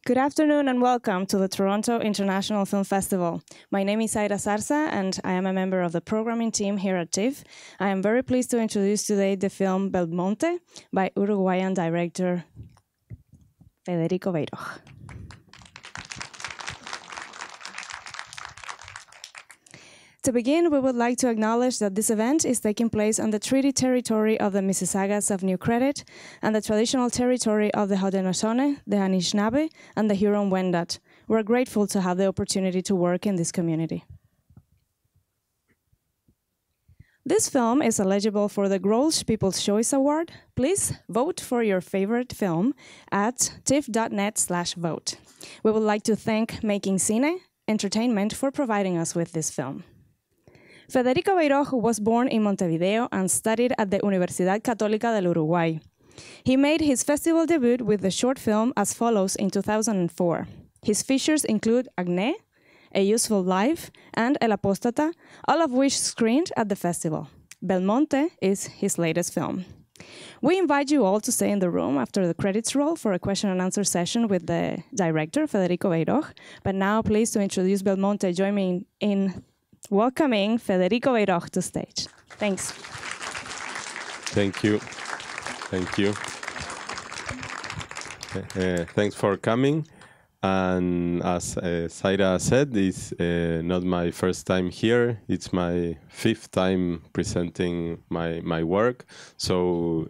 Good afternoon and welcome to the Toronto International Film Festival. My name is Aira Sarza and I am a member of the programming team here at TIFF. I am very pleased to introduce today the film BELMONTE by Uruguayan director Federico Veiroj. To begin, we would like to acknowledge that this event is taking place on the treaty territory of the Mississaugas of New Credit and the traditional territory of the Haudenosaunee, the Anishinaabe, and the Huron-Wendat. We're grateful to have the opportunity to work in this community. This film is eligible for the Grolsch People's Choice Award. Please vote for your favorite film at tiff.net/vote. We would like to thank Making Cine Entertainment for providing us with this film. Federico Veiroj was born in Montevideo and studied at the Universidad Católica del Uruguay. He made his festival debut with the short film As Follows in 2004. His features include Acné, A Useful Life, and El Apóstata, all of which screened at the festival. Belmonte is his latest film. We invite you all to stay in the room after the credits roll for a question and answer session with the director, Federico Veiroj. But now, pleased to introduce Belmonte, join me in welcoming Federico Veiroj to stage. Thanks. Thank you. Thank you. Thanks for coming. And as Zaira said, it's not my first time here. It's my 5th time presenting my work. So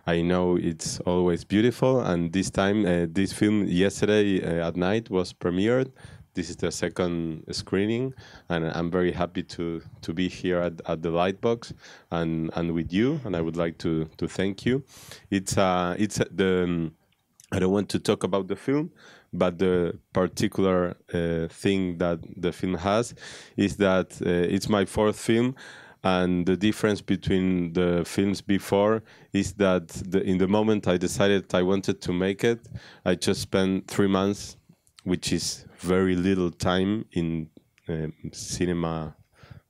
I know it's always beautiful. And this time, this film yesterday at night was premiered. This is the 2nd screening, and I'm very happy to be here at the Lightbox and with you. And I would like to thank you. I don't want to talk about the film, but the particular thing that the film has is that it's my 4th film, and the difference between the films before is that in the moment I decided I wanted to make it, I just spent 3 months, which is very little time in cinema,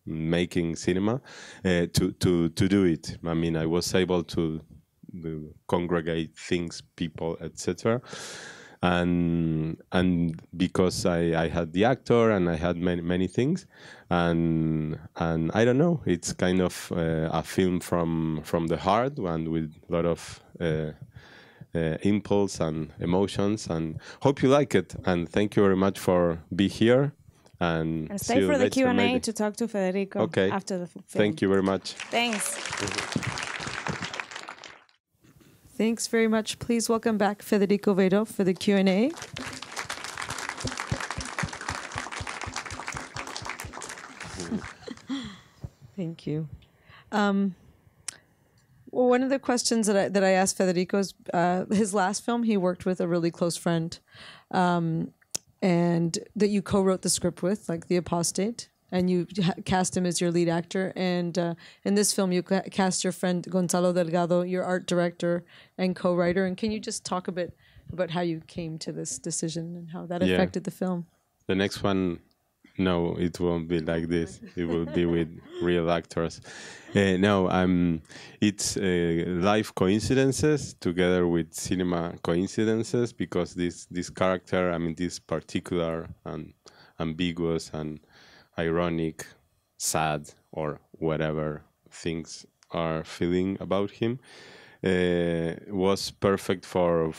making cinema, to do it. I mean, I was able to congregate things, people, etc. And because I had the actor and I had many things, and I don't know, it's kind of a film from the heart and with a lot of impulse and emotions, and hope you like it. And thank you very much for being here. And stay for the Q&A to talk to Federico after the film. Thank you very much. Thanks. Thanks very much. Please welcome back Federico Veiroj for the Q&A. Thank you. Well, one of the questions that I asked Federico is his last film, he worked with a really close friend, and that you co-wrote the script with, like The Apostate, and you cast him as your lead actor. And in this film, you cast your friend Gonzalo Delgado, your art director and co-writer. And can you just talk a bit about how you came to this decision and how that affected the film? The next one, no, it won't be like this. It will be with real actors. It's life coincidences together with cinema coincidences, because this character, I mean, this particular and ambiguous and ironic, sad, or whatever things are feeling about him, was perfect for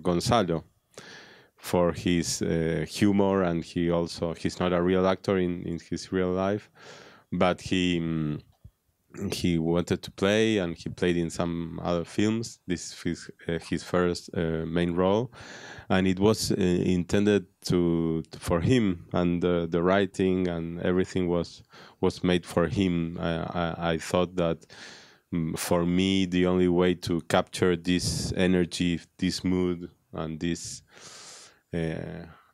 Gonzalo, for his humor. And he's not a real actor in his real life, but he wanted to play, and he played in some other films. This is his first main role, and it was intended for him, and the writing and everything was made for him. I thought that for me the only way to capture this energy, this mood, and this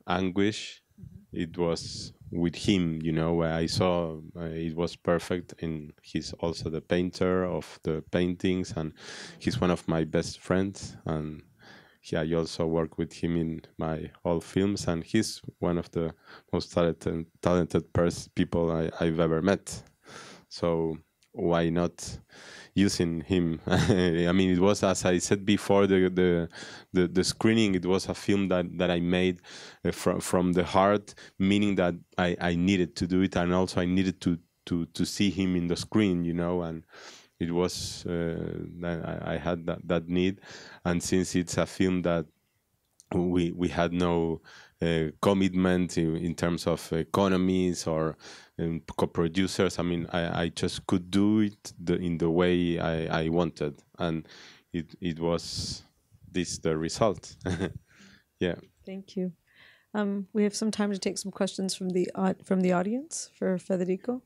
anguish, it was with him. I saw it was perfect. And he's also the painter of the paintings, and he's one of my best friends, and I also work with him in my old films, and he's one of the most talented people I've ever met. So why not using him. I mean, it was, as I said before, the screening. It was a film that I made from the heart, meaning that I needed to do it, and also I needed to see him in the screen, you know, and it was I had that need, and since it's a film that we had no commitment in terms of economies or co-producers. I mean, I just could do it in the way I wanted, and it was this the result. Yeah. Thank you. We have some time to take some questions from the audience for Federico.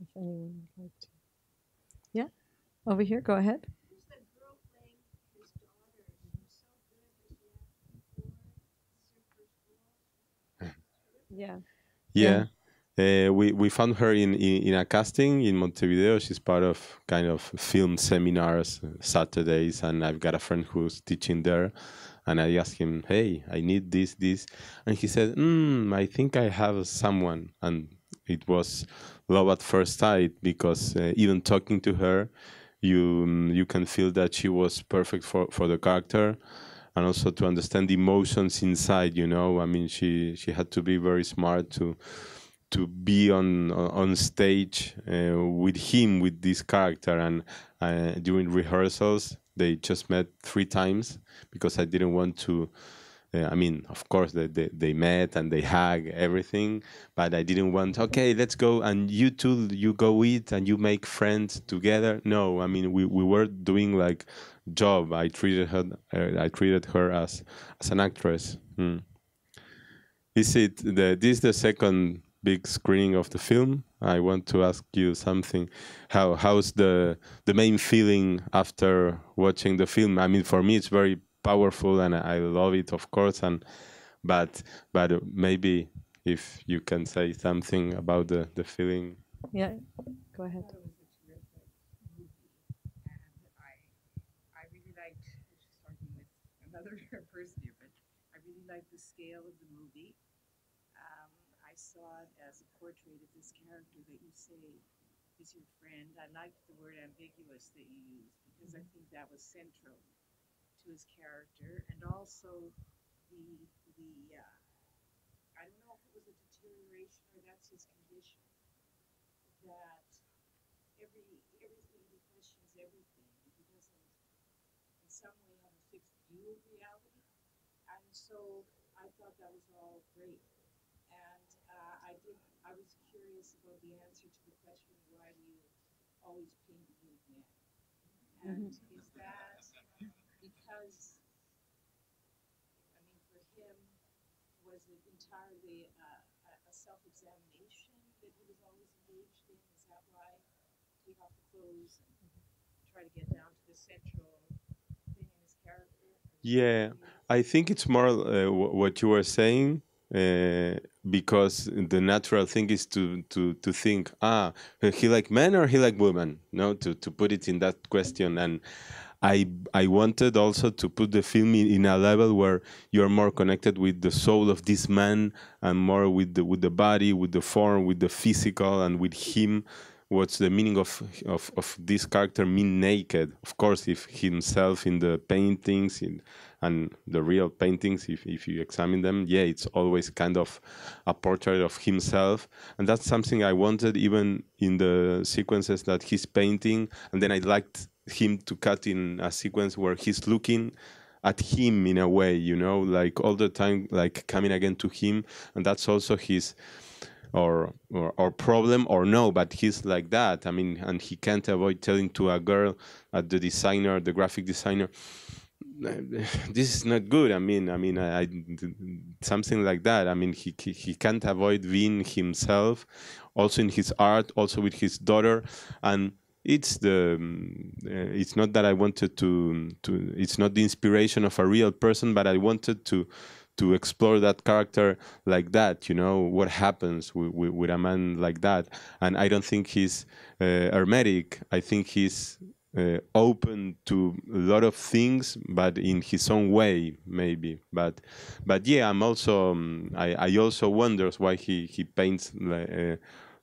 If anyone would like to. Yeah, over here. Go ahead. Yeah. Yeah. We found her in a casting in Montevideo. She's part of kind of film seminars Saturdays, and I've got a friend who's teaching there. And I asked him, "Hey, I need this," and he said, "I think I have someone." And it was love at first sight, because even talking to her, you can feel that she was perfect for the character. And also to understand the emotions inside, you know. I mean, she had to be very smart to be on stage with him, with this character. And during rehearsals, they just met 3 times because I didn't want to. I mean, of course, they met and they hug everything, but I didn't want, okay, let's go and you two, you go eat and you make friends together. No, I mean, we were doing like job. I treated her as an actress. This is the second big screening of the film. I want to ask you something. How's the main feeling after watching the film? I mean, for me, it's very powerful, and I love it, of course. But maybe if you can say something about the feeling. Yeah, go ahead. I really liked, starting with another person here, but I really liked the scale of the movie. I saw it as a portrait of this character that you say is your friend. I liked the word ambiguous that you used, because I think that was central to his character, and also the I don't know if it was a deterioration or that's his condition, that everything he questions everything. He doesn't, in some way, have a fixed view of reality, and so I thought that was all great. And I was curious about the answer to the question, why do you always paint nude men? And is that because, I mean, for him, was it entirely a self-examination that he was always engaged in? Is that why take off the clothes and try to get down to the central thing in his character? Yeah, I think it's more what you were saying, because the natural thing is to think, he like men or he like women? No, to put it in that question. And I wanted also to put the film in a level where you're more connected with the soul of this man, and more with the body, with the form, with the physical, and with him. What's the meaning of this character mean naked? Of course, if himself in the paintings and the real paintings, if you examine them, yeah, it's always kind of a portrait of himself. And that's something I wanted even in the sequences that he's painting. And then I liked him to cut in a sequence where he's looking at him in a way, you know, like all the time, like coming again to him. And that's also his or problem, or no, but he's like that. I mean, and he can't avoid telling to a girl at the graphic designer, this is not good. I mean, I something like that. I mean, he can't avoid being himself, also in his art, also with his daughter. And it's not that I wanted to it's not the inspiration of a real person, but I wanted to explore that character like that, you know, what happens with a man like that. And I don't think he's hermetic. I think he's open to a lot of things, but in his own way, maybe. But yeah, I'm also I also wonders why he paints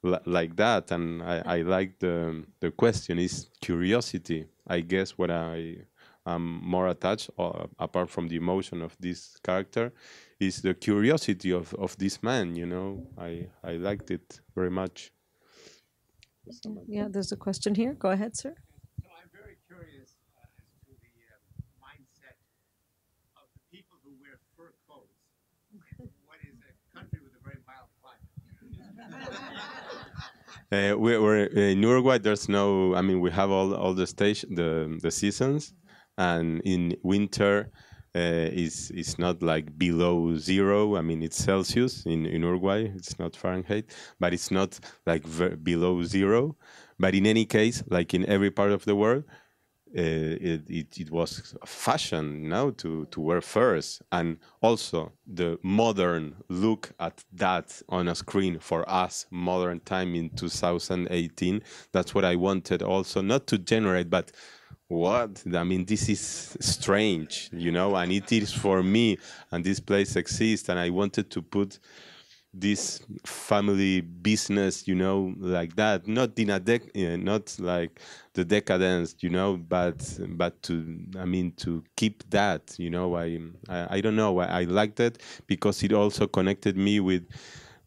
like that. And I like the question is curiosity. I guess what I am more attached, apart from the emotion of this character, is the curiosity of this man. You know, I liked it very much. Yeah, there's a question here. Go ahead, sir. So I'm very curious as to the mindset of the people who wear fur coats in what is a country with a very mild climate. We're in Uruguay. There's no. I mean, we have all the the seasons, and in winter is not like below zero. I mean, it's Celsius in Uruguay. It's not Fahrenheit, but it's not like below zero. But in any case, like in every part of the world, it was fashion now to wear furs, and also the modern look at that on a screen for us, modern time in 2018. That's what I wanted also, not to generate, but what I mean, this is strange, you know, and it is for me, and this place exists, and I wanted to put this family business, you know, like that, not in a not like the decadence, you know, but to, I mean, to keep that, you know, I don't know, I liked it because it also connected me with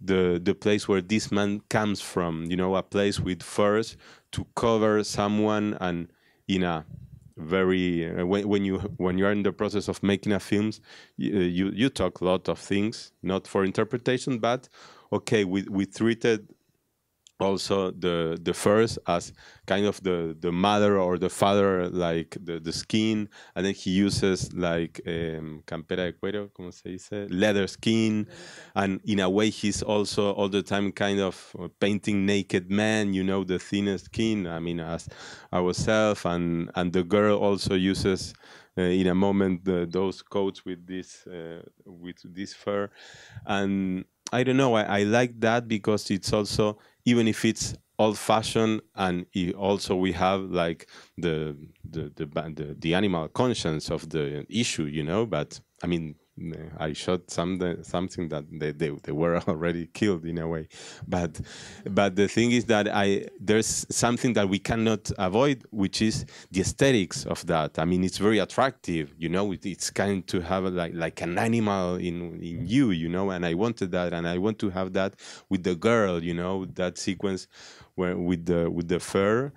the place where this man comes from, you know, a place with furs to cover someone, and in a very when you are in the process of making a films, you talk a lot of things, not for interpretation, but okay, we treated also the furs as kind of the mother or the father, like the skin, and then he uses like campera de cuero, como se dice, leather skin, and in a way he's also all the time kind of painting naked man, you know, the thinnest skin, I mean, as ourselves, and the girl also uses in a moment those coats with this fur, and I don't know. I like that because it's also, even if it's old-fashioned, and also we have like the animal conscience of the issue, you know. But I mean, I shot something that they were already killed in a way, but the thing is that there's something that we cannot avoid, which is the aesthetics of that. I mean, it's very attractive, you know. It's kind to have like an animal in you, you know. And I wanted that, and I want to have that with the girl, you know, that sequence where with the fur.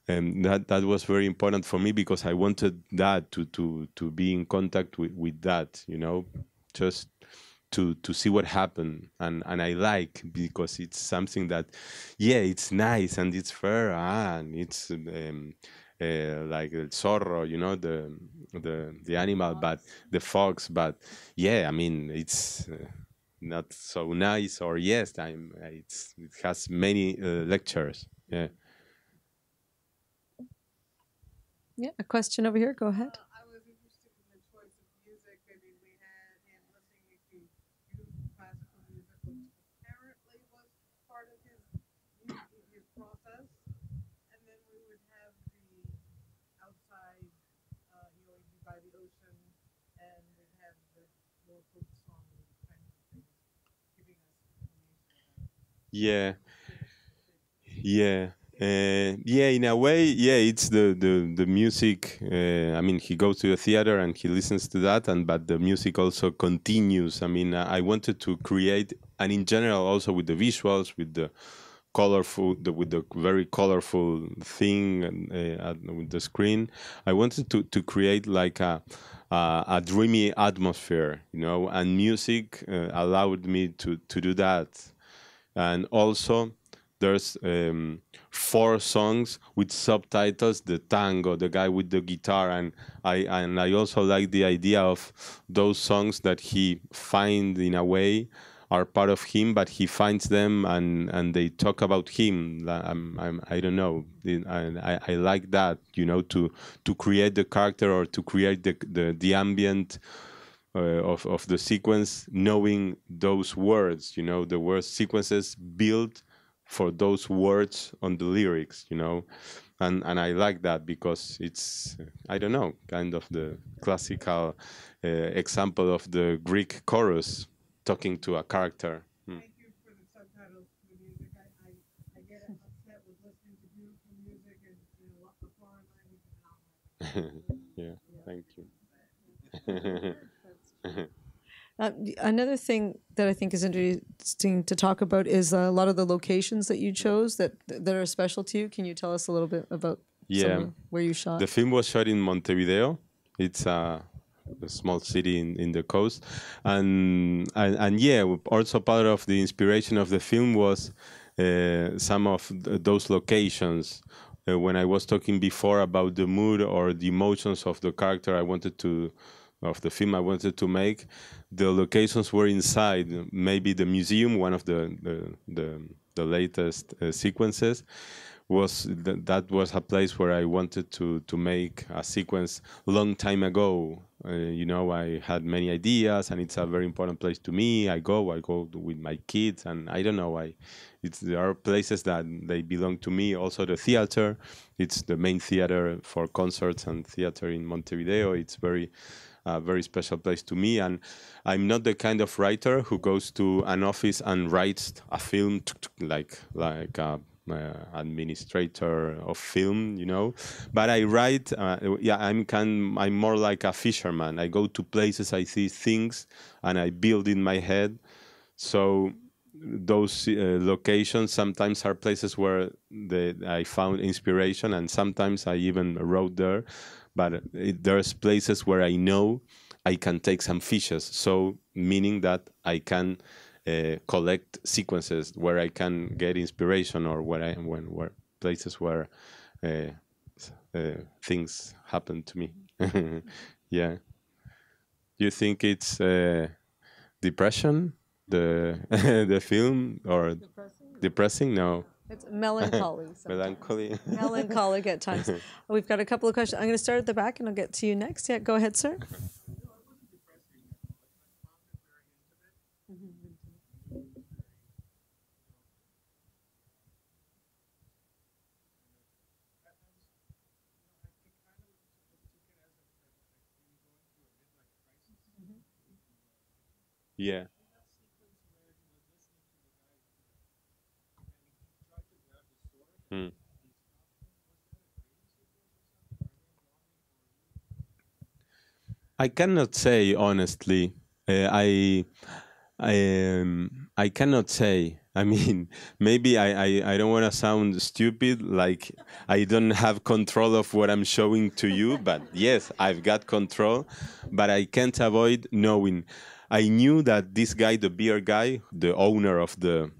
And that was very important for me because I wanted that to be in contact with that, you know, just to see what happened. And I like, because it's something that, yeah, it's nice and it's fair, and it's like el zorro, you know, the animal, but the fox. But yeah, I mean, it's not so nice, or yes, it has many lectures. Yeah. Yeah, a question over here. Go ahead. I was interested in the choice of music. I mean, we had him listening to beautiful classical music, which apparently was part of his process. And then we would have the outside, you know, he'd be by the ocean, and we'd have the more folk song kind of things, giving us information about. Yeah, yeah. Yeah, in a way, yeah, it's the music. I mean, he goes to the theater and he listens to that, but the music also continues. I mean, I wanted to create, and in general, also with the visuals, with the colorful, with the very colorful thing, and with the screen, I wanted to create like a dreamy atmosphere, you know, and music allowed me to do that, and also there's 4 songs with subtitles, the tango, the guy with the guitar, and I also like the idea of those songs that he find in a way are part of him, but he finds them and they talk about him. I don't know, I like that, you know, to create the character, or to create the ambient of the sequence, knowing those words, you know, the word sequences built for those words on the lyrics, you know, and I like that because it's, I don't know, kind of the classical example of the Greek chorus talking to a character. Thank you for the subtitles to the music. I Yeah, thank you. Another thing that I think is interesting to talk about is a lot of the locations that you chose that are special to you. Can you tell us a little bit about Yeah, where you shot? the film was shot in Montevideo. It's a small city in the coast, and yeah, also part of the inspiration of the film was some of those locations. When I was talking before about the mood or the emotions of the character I wanted to of the film I wanted to make, the locations were inside maybe the museum, one of the latest sequences was that was a place where I wanted to make a sequence long time ago. You know, I had many ideas, and it's a very important place to me. I go with my kids, and I don't know. There are places that they belong to me. Also, the theater. It's the main theater for concerts and theater in Montevideo. It's a very special place to me, and I'm not the kind of writer who goes to an office and writes a film like a administrator of film, you know. But I write. Yeah, I'm more like a fisherman. I go to places, I see things, and I build in my head. So those locations sometimes are places where I found inspiration, and sometimes I even wrote there. But there's places where I know I can take some fishes. So meaning that I can collect sequences where I can get inspiration, or where places where uh, things happen to me. Yeah. You think it's depression, the the film, or depressing? No. It's melancholy. Melancholy. Melancholic at times. We've got a couple of questions. I'm going to start at the back, and I'll get to you next. Yeah, go ahead, sir. Yeah. Hmm. I cannot say honestly. I cannot say. I mean, maybe I don't want to sound stupid, like I don't have control of what I'm showing to you, but yes, I've got control, but I can't avoid knowing. I knew that this guy, the beer guy, the owner of the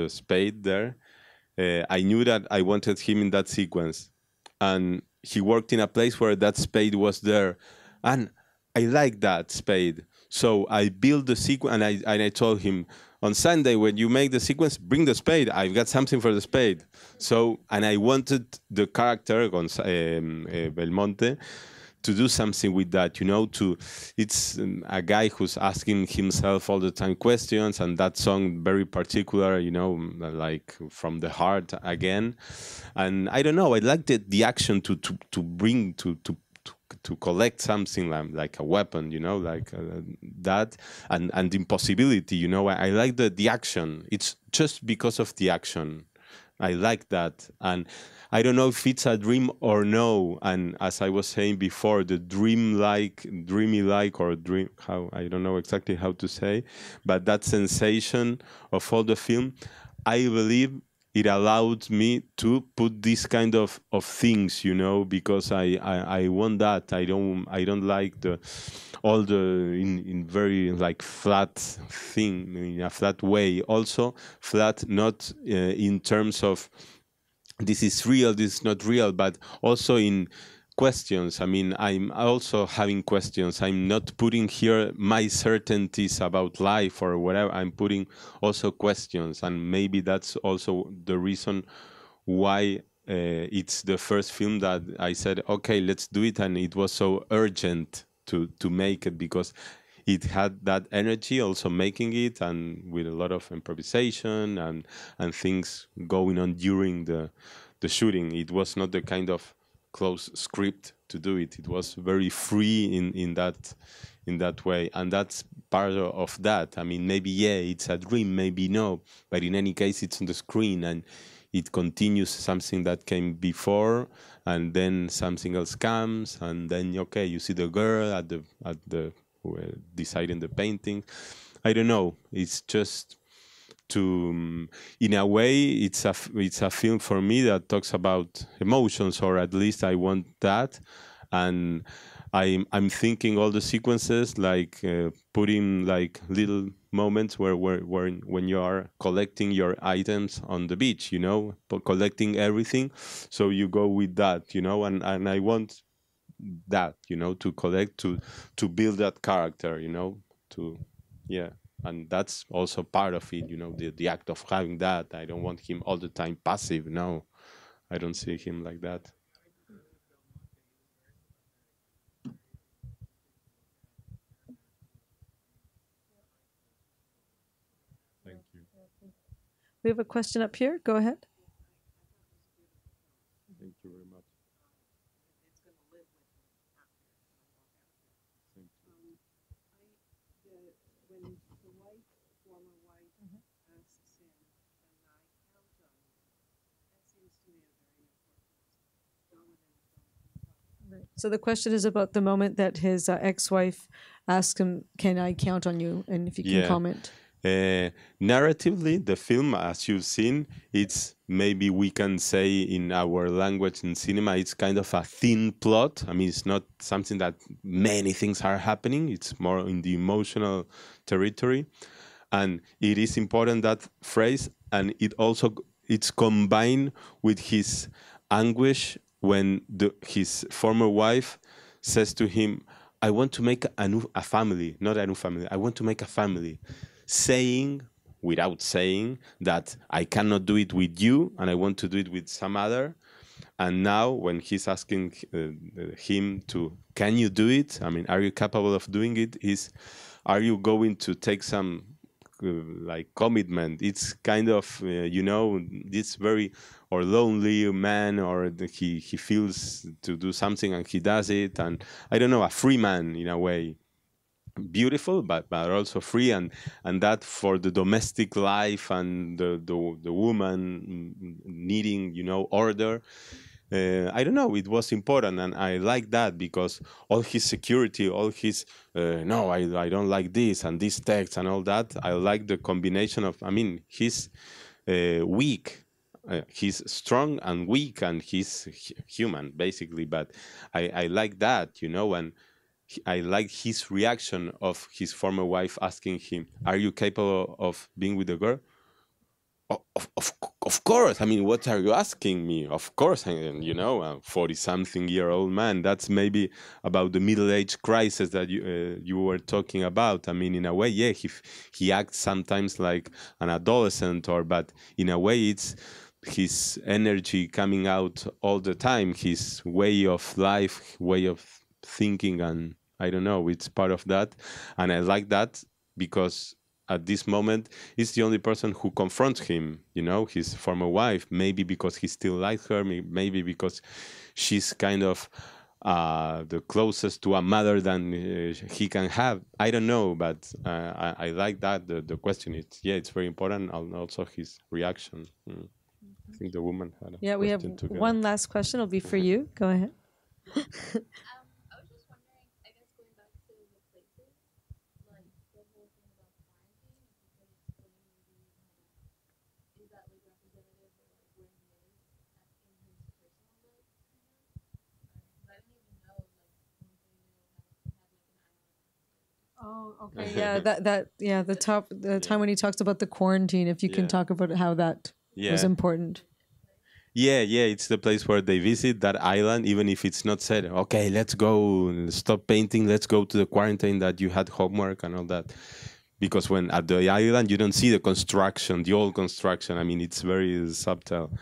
spade there, I knew that I wanted him in that sequence, and he worked in a place where that spade was there, and I like that spade. So I built the sequence, and I told him on Sunday when you make the sequence, bring the spade. I've got something for the spade. So, and I wanted the character Belmonte to do something with that, you know. It's a guy who's asking himself all the time questions, and that song very particular, you know, like from the heart again. And I don't know, I liked the action to bring to collect something like a weapon, you know, like that, and impossibility, you know. I like the action. It's just because of the action. I like that, and I don't know if it's a dream or no. And as I was saying before, the dreamy like, or dream, how, I don't know exactly how to say, but that sensation of all the film, I believe it allowed me to put this kind of things, you know, because I want that. I don't like the all the in very like flat thing, in a flat way. Also flat, not in terms of this is real, this is not real, but also in questions. I mean, I'm also having questions. I'm not putting here my certainties about life or whatever. I'm putting also questions, and maybe that's also the reason why it's the first film that I said, okay, let's do it, and it was so urgent to make it, because it had that energy also making it, and with a lot of improvisation and things going on during the shooting. It was not the kind of close script to do it. It was very free in that way, and that's part of that. I mean, maybe yeah, it's a dream, maybe no, but in any case, it's on the screen, and it continues something that came before, and then something else comes, and then okay, you see the girl at the deciding the painting. I don't know. It's just to, in a way, it's a film for me that talks about emotions, or at least I want that, and I'm thinking all the sequences like putting like little moments where when you are collecting your items on the beach, collecting everything, so you go with that, and I want that, to collect, to build that character, to yeah. And that's also part of it, the act of having that. I don't want him all the time passive. No, I don't see him like that. Thank you. We have a question up here. Go ahead. Thank you very much. When the wife, former wife, asks him, "Can I count on you?" That seems to me a very important dominant. So the question is about the moment that his ex-wife asks him, "Can I count on you?" And if you can comment. Narratively, the film, as you've seen, it's maybe we can say in our language in cinema, it's kind of a thin plot. I mean, it's not something that many things are happening. It's more in the emotional territory. And it is important, that phrase, and it's combined with his anguish when his former wife says to him, "I want to make a family, not a new family. I want to make a family." Saying, without saying, that I cannot do it with you and I want to do it with some other. And now when he's asking him to, "Can you do it? I mean, are you capable of doing it?" Are you going to take some like commitment? It's kind of, this very or lonely man, or he feels to do something and he does it. And I don't know, a free man in a way. Beautiful, but also free, and that for the domestic life and the woman needing, order. I don't know, it was important, and I like that, because all his security, all his no, I don't like this and this text and all that. I like the combination of, I mean, he's weak. He's strong and weak, and he's human basically. But I like that, and I like his reaction of his former wife asking him, "Are you capable of being with the girl?" Of course. I mean, what are you asking me? Of course. And, a 40-something-year-old man. That's maybe about the middle-age crisis that you were talking about. I mean, in a way, yeah, he acts sometimes like an adolescent, but in a way, it's his energy coming out all the time, his way of life, way of thinking, and I don't know, it's part of that. And I like that because at this moment, he's the only person who confronts him, his former wife, maybe because he still likes her, maybe because she's kind of the closest to a mother than he can have. I don't know, but I like that. The question is, it's very important, and also his reaction. I think the woman had a Yeah, we have one last question. It'll be for you. Go ahead. Oh, okay. Yeah, the time when he talks about the quarantine, if you can talk about how that was important. Yeah, it's the place where they visit that island, even if it's not said, "Okay, let's go, stop painting, let's go to the quarantine that you had homework," and all that. Because when at the island, you don't see the construction, the old construction. I mean, it's very subtle.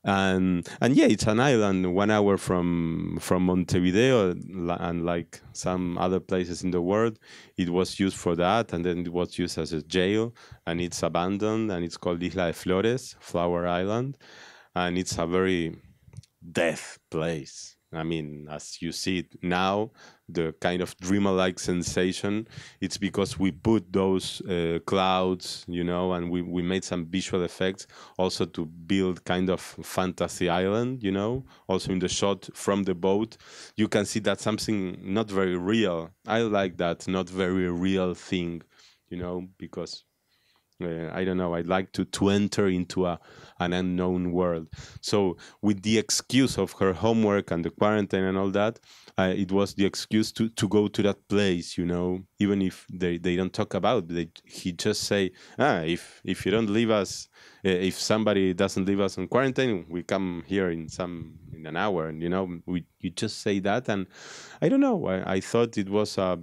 And yeah, it's an island 1 hour from Montevideo, and like some other places in the world, it was used for that, and then it was used as a jail, and it's abandoned, and it's called Isla de Flores, Flower Island, and it's a very death place. I mean, as you see it now, the kind of dreamer-like sensation, it's because we put those clouds, you know, and we made some visual effects also to build kind of fantasy island, you know. Also in the shot from the boat, you can see that something not very real. I like that not very real thing, you know, because I don't know, I'd like to enter into an unknown world. So with the excuse of her homework and the quarantine and all that, it was the excuse to go to that place, you know, even if they don't talk about it. He just say, if you don't leave us, if somebody doesn't leave us on quarantine, we come here in an hour. And, you know, you just say that. And I don't know, I thought it was a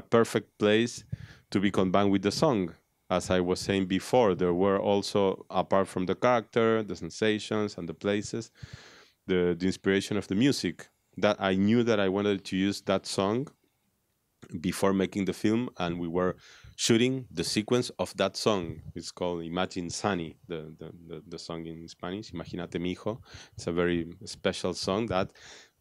perfect place to be combined with the song. As I was saying before, there were also, apart from the character, the sensations and the places, the inspiration of the music. That I knew that I wanted to use that song before making the film, and we were shooting the sequence of that song. It's called Imagine Sunny, the song in Spanish, Imagínate mijo. It's a very special song that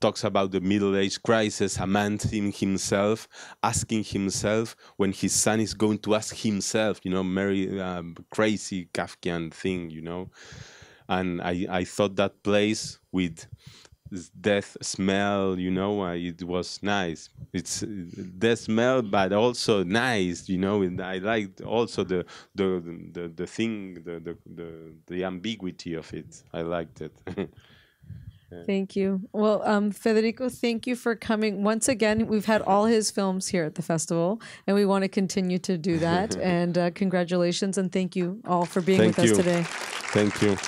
talks about the middle-age crisis, a man in himself, asking himself when his son is going to ask himself, you know, very crazy Kafkian thing, you know. And I thought that place with death smell, you know, it was nice. It's death smell, but also nice, you know. And I liked also the thing, the ambiguity of it. I liked it. Thank you. Well, Federico, thank you for coming. Once again, we've had all his films here at the festival, and we want to continue to do that. And congratulations, and thank you all for being with us today. Thank you.